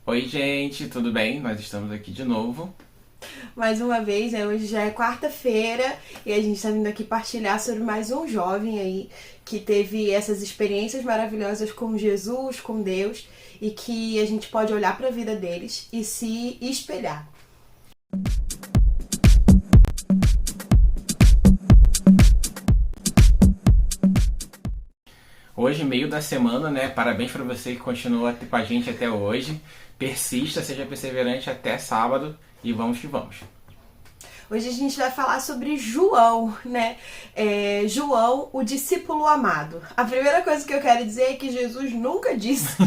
Oi, gente, tudo bem? Nós estamos aqui de novo. Mais uma vez, né? Hoje já é quarta-feira e a gente está vindo aqui partilhar sobre mais um jovem aí que teve essas experiências maravilhosas com Jesus, com Deus, e que a gente pode olhar para a vida deles e se espelhar. Hoje, meio da semana, né? Parabéns para você que continua com a gente até hoje. Persista, seja perseverante até sábado e vamos que vamos. Hoje a gente vai falar sobre João, né? João, o discípulo amado. A primeira coisa que eu quero dizer é que Jesus nunca disse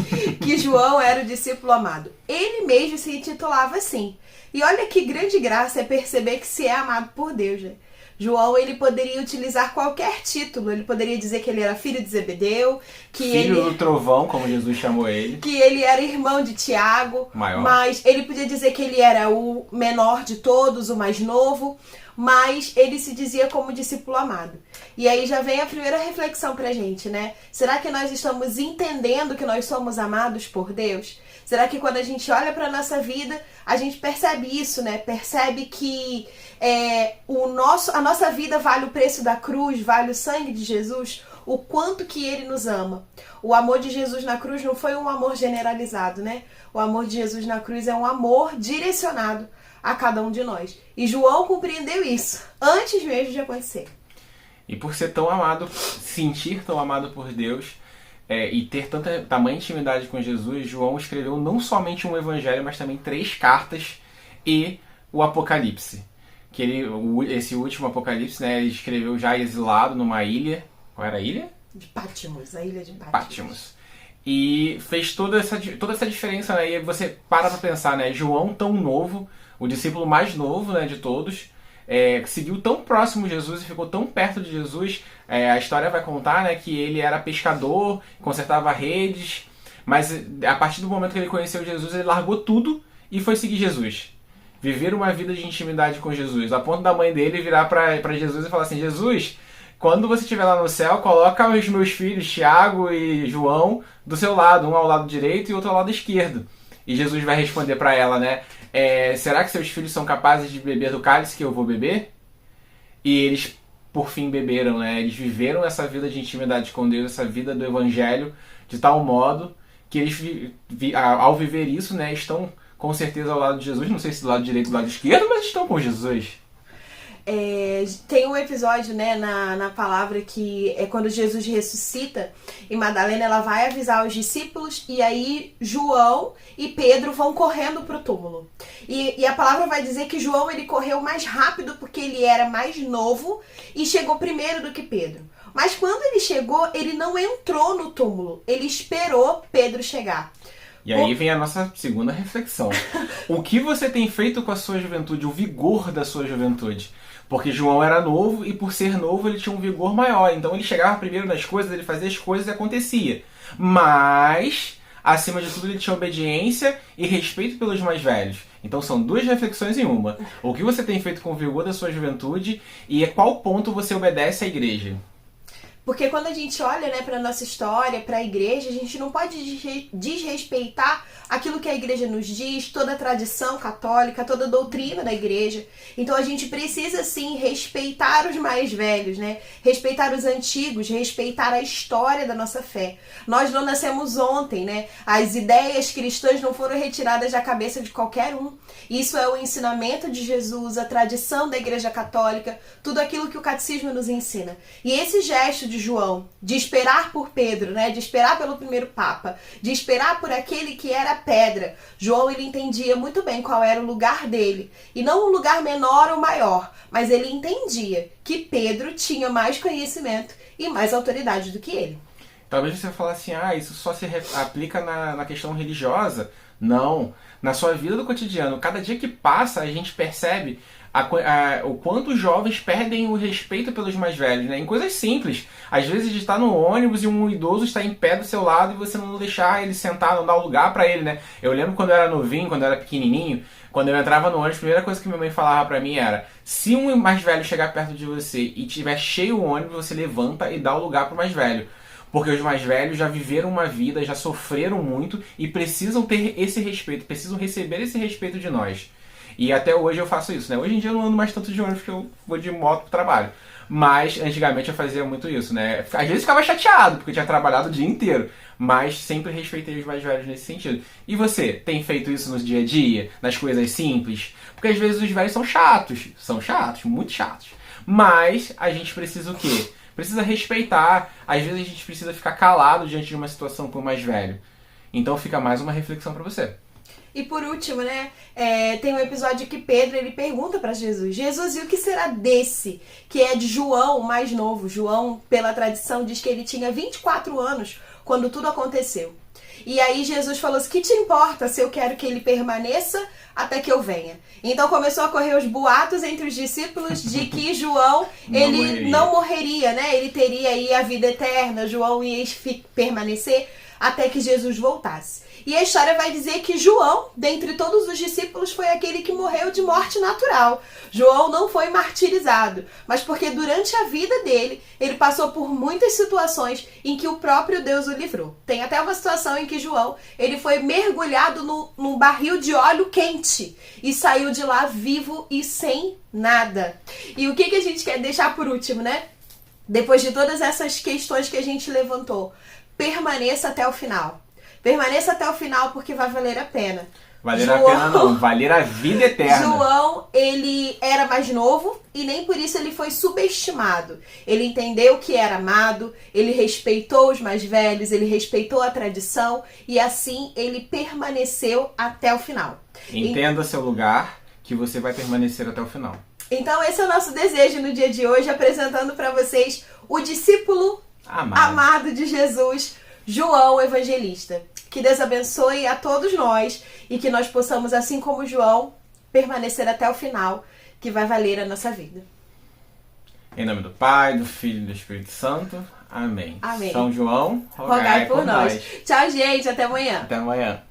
que João era o discípulo amado. Ele mesmo se intitulava assim. E olha que grande graça é perceber que se é amado por Deus, né? João, ele poderia utilizar qualquer título. Ele poderia dizer que ele era filho de Zebedeu, que Filho do trovão, como Jesus chamou ele. que ele era irmão de Tiago, Maior. mas ele podia dizer que ele era o menor de todos, o mais novo, mas ele se dizia como discípulo amado. E aí já vem a primeira reflexão pra gente, né? Será que nós estamos entendendo que nós somos amados por Deus? Será que quando a gente olha pra nossa vida, a gente percebe isso, né? Percebe que a nossa vida vale o preço da cruz, vale o sangue de Jesus, o quanto que ele nos ama. O amor de Jesus na cruz não foi um amor generalizado, né? O amor de Jesus na cruz é um amor direcionado a cada um de nós. E João compreendeu isso antes mesmo de acontecer. E por ser tão amado, sentir tão amado por Deus e ter tanta tamanha intimidade com Jesus, João escreveu não somente um evangelho, mas também 3 cartas e o Apocalipse. Esse último Apocalipse, né, ele escreveu já exilado numa ilha. Qual era a ilha? De Patmos, a ilha de Patmos. E fez toda essa diferença, né? E você para pra pensar, né? João, tão novo, o discípulo mais novo, né, de todos, seguiu tão próximo de Jesus e ficou tão perto de Jesus. A história vai contar, né, que ele era pescador, consertava redes, mas a partir do momento que ele conheceu Jesus, ele largou tudo e foi seguir Jesus. Viver uma vida de intimidade com Jesus, a ponto da mãe dele virar pra Jesus e falar assim: Jesus, quando você estiver lá no céu, coloca os meus filhos, Tiago e João, do seu lado, um ao lado direito e outro ao lado esquerdo. E Jesus vai responder para ela, né? Será que seus filhos são capazes de beber do cálice que eu vou beber? E eles, por fim, beberam, né? Eles viveram essa vida de intimidade com Deus, essa vida do Evangelho, de tal modo que eles, ao viver isso, né, estão com certeza ao lado de Jesus. Não sei se do lado direito ou do lado esquerdo, mas estão com Jesus. Tem um episódio, né, na palavra que é quando Jesus ressuscita e Madalena ela vai avisar os discípulos e aí João e Pedro vão correndo pro túmulo. E a palavra vai dizer que João ele correu mais rápido porque ele era mais novo e chegou primeiro do que Pedro. Mas quando ele chegou, ele não entrou no túmulo, ele esperou Pedro chegar. E aí vem a nossa segunda reflexão. O que você tem feito com a sua juventude? O vigor da sua juventude? Porque João era novo e por ser novo ele tinha um vigor maior. Então ele chegava primeiro nas coisas, ele fazia as coisas e acontecia. Mas, acima de tudo, ele tinha obediência e respeito pelos mais velhos. Então são 2 reflexões em uma. O que você tem feito com o vigor da sua juventude e a qual ponto você obedece à igreja? Porque quando a gente olha, né, para nossa história, para a igreja, a gente não pode desrespeitar aquilo que a igreja nos diz, toda a tradição católica, toda a doutrina da igreja. Então a gente precisa sim respeitar os mais velhos, né? Respeitar os antigos, respeitar a história da nossa fé. Nós não nascemos ontem, né? As ideias cristãs não foram retiradas da cabeça de qualquer um. Isso é o ensinamento de Jesus, a tradição da igreja católica, tudo aquilo que o catecismo nos ensina. E esse gesto de João, de esperar por Pedro, né, de esperar pelo primeiro papa, de esperar por aquele que era pedra, João ele entendia muito bem qual era o lugar dele, e não um lugar menor ou maior, mas ele entendia que Pedro tinha mais conhecimento e mais autoridade do que ele. Talvez você fale assim, isso só se aplica na questão religiosa. Não. Na sua vida do cotidiano, cada dia que passa, a gente percebe o quanto os jovens perdem o respeito pelos mais velhos, né? Em coisas simples. Às vezes de estar no ônibus e um idoso está em pé do seu lado e você não deixar ele sentar, não dar lugar para ele, né? Eu lembro quando eu era novinho, quando eu era pequenininho, quando eu entrava no ônibus, a primeira coisa que minha mãe falava pra mim era: se um mais velho chegar perto de você e tiver cheio o ônibus, você levanta e dá o lugar pro mais velho. Porque os mais velhos já viveram uma vida, já sofreram muito e precisam ter esse respeito, precisam receber esse respeito de nós. E até hoje eu faço isso, né? Hoje em dia eu não ando mais tanto de ônibus porque eu vou de moto pro trabalho. Mas antigamente eu fazia muito isso, né? Às vezes ficava chateado porque eu tinha trabalhado o dia inteiro. Mas sempre respeitei os mais velhos nesse sentido. E você, tem feito isso no dia a dia? Nas coisas simples? Porque às vezes os velhos são chatos, muito chatos. Mas a gente precisa o quê? Precisa respeitar. Às vezes a gente precisa ficar calado diante de uma situação com o mais velho. Então fica mais uma reflexão pra você. E por último, né, tem um episódio que Pedro ele pergunta para Jesus: Jesus, e o que será desse? Que é de João, o mais novo. João, pela tradição, diz que ele tinha 24 anos quando tudo aconteceu. E aí Jesus falou assim: que te importa se eu quero que ele permaneça até que eu venha? Então começou a correr os boatos entre os discípulos de que João não morreria, né? Ele teria aí a vida eterna, João ia permanecer até que Jesus voltasse. E a história vai dizer que João, dentre todos os discípulos, foi aquele que morreu de morte natural. João não foi martirizado, mas porque durante a vida dele, ele passou por muitas situações em que o próprio Deus o livrou. Tem até uma situação em que João ele foi mergulhado num barril de óleo quente e saiu de lá vivo e sem nada. E o que a gente quer deixar por último, né? Depois de todas essas questões que a gente levantou, permaneça até o final. Permaneça até o final porque vai valer a pena. Valer a pena não, valer a vida eterna. João, ele era mais novo e nem por isso ele foi subestimado. Ele entendeu que era amado, ele respeitou os mais velhos, ele respeitou a tradição e assim ele permaneceu até o final. Entenda seu lugar que você vai permanecer até o final. Então esse é o nosso desejo no dia de hoje, apresentando para vocês o discípulo amado de Jesus, João Evangelista. Que Deus abençoe a todos nós e que nós possamos, assim como João, permanecer até o final, que vai valer a nossa vida. Em nome do Pai, do Filho e do Espírito Santo. Amém. Amém. São João, rogai por nós. Tchau, gente. Até amanhã. Até amanhã.